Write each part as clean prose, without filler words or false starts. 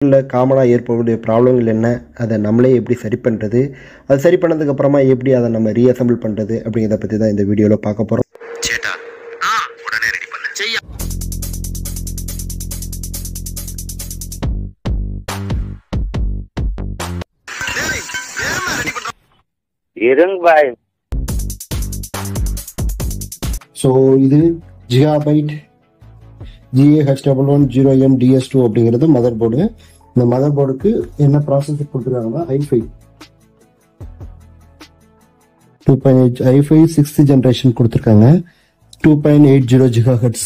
காமனாக ஏற்படக்கூடிய ப்ராப்ளங்கள் என்ன, அதை நம்மளே எப்படி சரி பண்ணுறது, அது சரி பண்ணதுக்கப்புறமா எப்படி அதை நம்ம ரீஅசம்பிள் பண்ணுறது அப்படிங்கிறத பற்றி தான் இந்த வீடியோவில் பார்க்க போகிறோம். சேட்டா உடனே ரெடி பண்ணு செய்ய இருங்க பாய். ஸோ இது ஜிகாபைட் GAH110MDS2 அப்படிங்கிறது மதர் போர்டு. இந்த மதர் போர்டுக்கு என்ன ப்ராசஸர் கொடுத்துருக்காங்கன்னா i5 6th ஜென்ரேஷன் கொடுத்துருக்காங்க. 2.80 GHz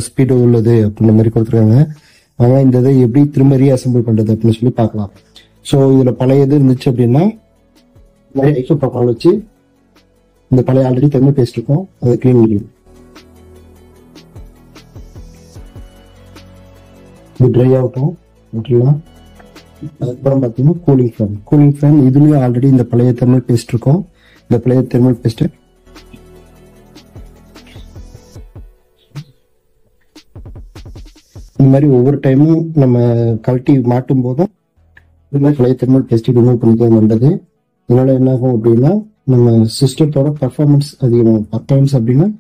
ஸ்பீடு உள்ளது அப்படின்ற மாதிரி கொடுத்துருக்காங்க. ஆனால் இந்த இதை எப்படி திரும்ப ரீஅசம்பிள் பண்ணுறது அப்படின்னு சொல்லி பார்க்கலாம். ஸோ இதில் பழைய இது இருந்துச்சு அப்படின்னா நிறைய ஐசோ ப்ரோக்ராம் வச்சு இந்த பழைய ஆல்ரெடி தமிழ் பேஸ்ட் இருக்கும், அதை க்ளீன் பண்ணிடும். இது ட்ரை ஆகட்டும் விட்டுலாம். அதுக்கப்புறம் பார்த்தீங்கன்னா கூலிங் ஃபேன் இதுலேயும் ஆல்ரெடி இந்த பழைய தெர்மல் பேஸ்ட் இருக்கும். இந்த பழைய தெர்மல் பேஸ்ட் இந்த மாதிரி ஒவ்வொரு டைமும் நம்ம கழட்டி மாட்டும் போதும் இந்த மாதிரி பழைய தெர்மல் பேஸ்ட் ரிமூவ் பண்ணிக்க வந்தது. இதனால என்ன ஆகும் அப்படின்னா நம்ம சிஸ்டத்தோட பர்ஃபார்மன்ஸ் அதிகமாகும். பர்ஃபார்மன்ஸ் அப்படின்னா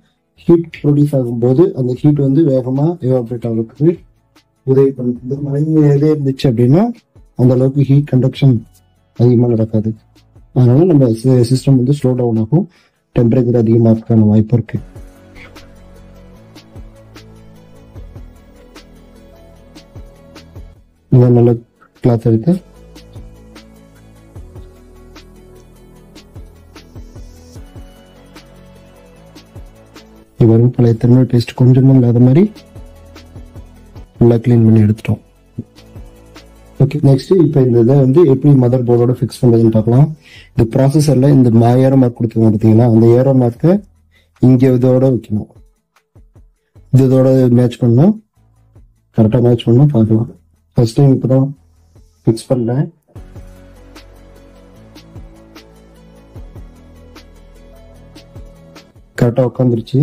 ஹீட் ப்ரொடியூஸ் ஆகும்போது அந்த ஹீட் வந்து வேகமாக எவாபரேட் ஆகிறதுக்கு உதவி பண்ணுது. இந்த மழை எதே இருந்துச்சு அப்படின்னா அந்த அளவுக்கு ஹீட் கண்டக்ஷன் அதிகமாக நடக்காது. அதனால நம்ம சிஸ்டம் வந்து ஸ்லோ டவுன் ஆகும், டெம்பரேச்சர் அதிகமாகிறதுக்கான வாய்ப்பு இருக்கு. இந்த நல்ல கிளாத் இருக்கு. வரும் பழைய தெர்மல் பேஸ்ட் கொஞ்சமும் இல்லாத மாதிரி ஃபுல்லாக க்ளீன் பண்ணி எடுத்துட்டோம். ஓகே, நெக்ஸ்ட் இப்போ இந்த இதை வந்து எப்படி மதர் போர்டோட ஃபிக்ஸ் பண்ணுறதுன்னு பார்க்கலாம். இந்த ப்ராசஸரில் இந்த ஏரோ மார்க் கொடுத்துருங்க பார்த்தீங்கன்னா, அந்த ஏரோ மார்க்கை இங்கே இதோட வைக்கணும். இதோட மேட்ச் பண்ணோம், கரெக்டாக மேட்ச் பண்ணோம் பார்க்கலாம். ஃபர்ஸ்ட் டைம் இப்போ தான் ஃபிக்ஸ் பண்ணேன். கரெக்டாக உட்காந்துருச்சு.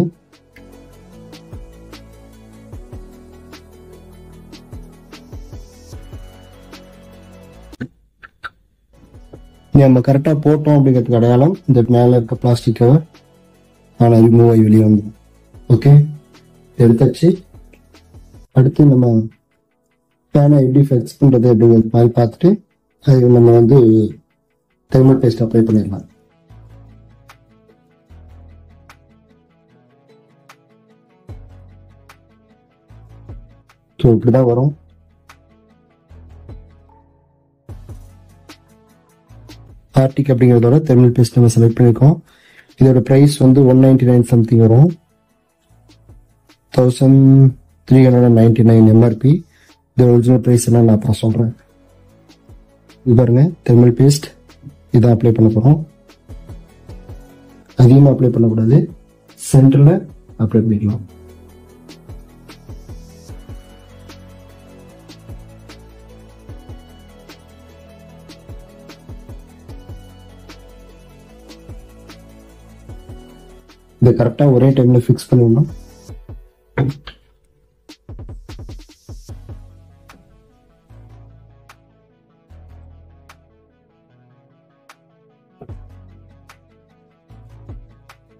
நம்ம கரெக்டாக போட்டோம் அப்படிங்கிறதுக்கு அடையாளம் இந்த மேலே இருக்க பிளாஸ்டிக் கவர் ஆனால் ரிமூவ் ஆகி வெளியே வந்துடும். ஓகே, எடுத்தாச்சு. அடுத்து நம்ம ஃபேனை எப்படி ஃபிக்ஸ் பண்ணுறது அப்படிங்கிறது மாதிரி பார்த்துட்டு அது நம்ம வந்து தெர்மல் பேஸ்ட் அப்ளை பண்ணிடலாம். ஸோ இப்படிதான் வரும். ஆர்டிக் அப்படிங்கிறதோட தெர்மல் பேஸ்ட் நம்ம செலக்ட் பண்ணியிருக்கோம். இதோட ப்ரைஸ் வந்து 199 சம்திங் வரும், 1399 MRP. இதோட ஒரிஜினல் ப்ரைஸ் என்ன நான் அப்புறம் சொல்கிறேன். இது பாருங்க, தெர்மல் பேஸ்ட் இதான் அப்ளை பண்ண போகிறோம். அதிகமாக அப்ளை பண்ணக்கூடாது, சென்டரில் அப்ளை பண்ணிக்கலாம். இதை கரெக்டாக ஒரே டைமில் ஃபிக்ஸ் பண்ணிடணும்.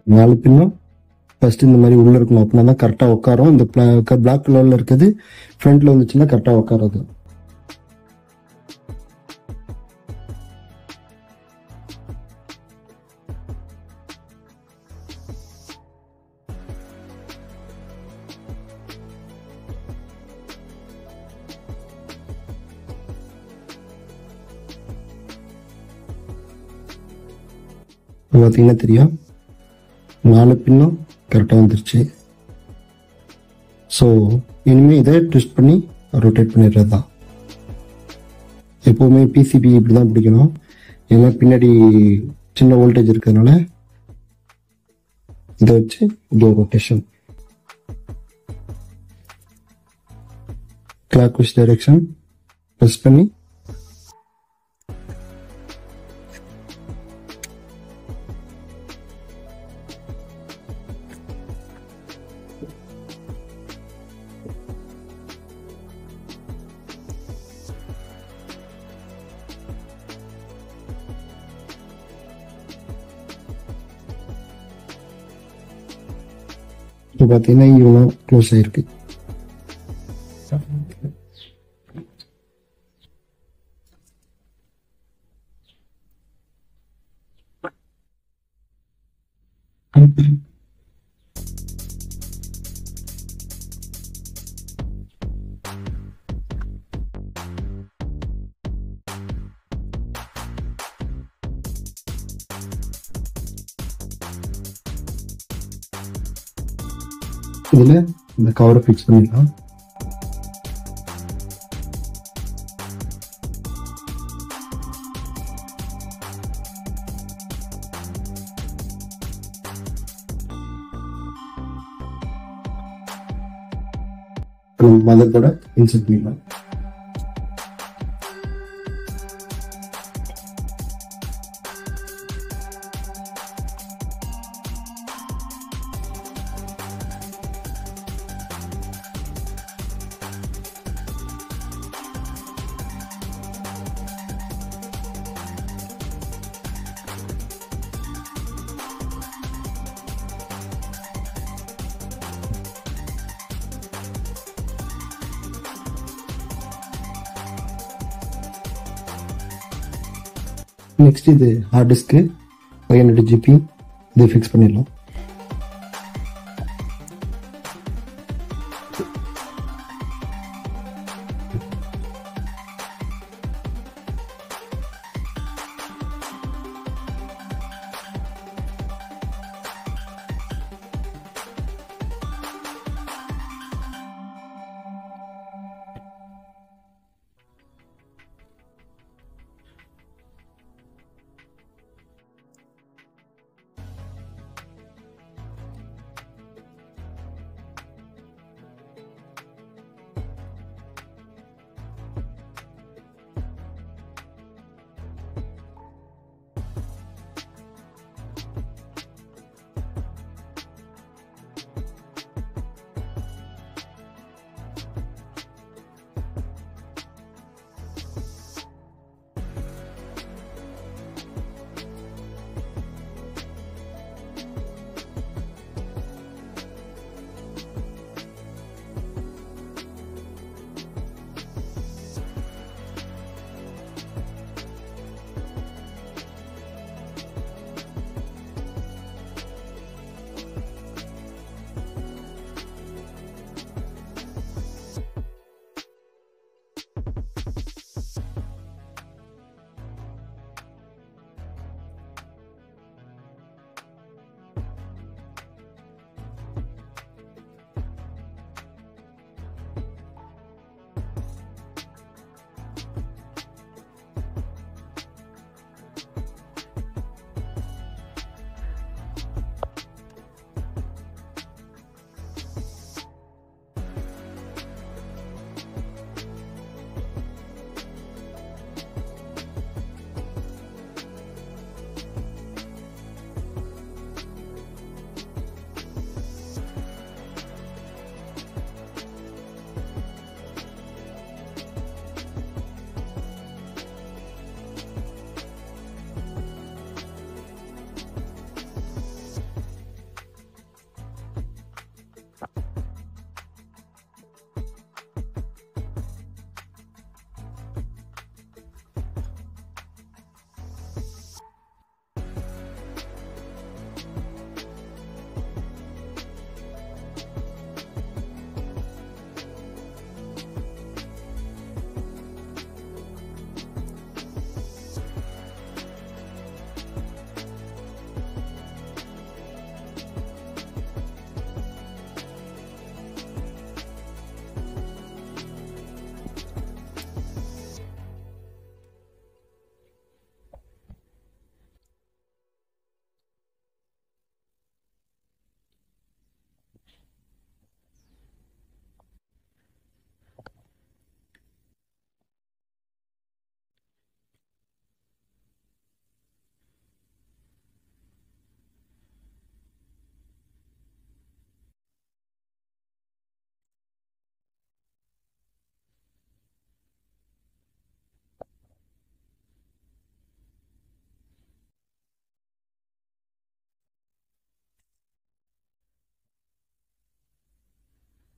நாலு பின்னும் ஃபர்ஸ்ட் இந்த மாதிரி உள்ள இருக்கணும், அப்படின்னா தான் கரெக்டாக உட்காரும். இந்த பிளாக் கலர்ல இருக்குது ஃப்ரண்ட்ல வந்துச்சுன்னா கரெக்டாக உட்காராது. பார்த்தீங்கன்னா தெரியும், 4 பின்னும் கரெக்டாக வந்துருச்சு. ஸோ இனிமேல் இதை ட்விஸ்ட் பண்ணி ரொட்டேட் பண்ணிடுறது தான். எப்போவுமே பிசிபி இப்படி தான் பிடிக்கணும், ஏன்னா பின்னாடி சின்ன வோல்டேஜ் இருக்கிறதுனால இதை வச்சு இப்படி ஒரு rotation. Clockwise direction press பண்ணி இப்போ பார்த்தீங்கன்னா இவனும் க்ளோஸ் ஆயிருக்கு. இதுல இந்த கவரை ஃபிக்ஸ் பண்ணிடலாம். மதர் கூட இன்சர்ட் பண்ணிடலாம். நெக்ஸ்ட் இது ஹார்ட் டிஸ்க்கு 500 GB இது ஃபிக்ஸ் பண்ணிடலாம்.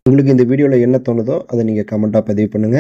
உங்களுக்கு இந்த வீடியோவில் என்ன தோணுதோ அதை நீங்கள் கமெண்ட்டாக பதிவு பண்ணுங்கள்.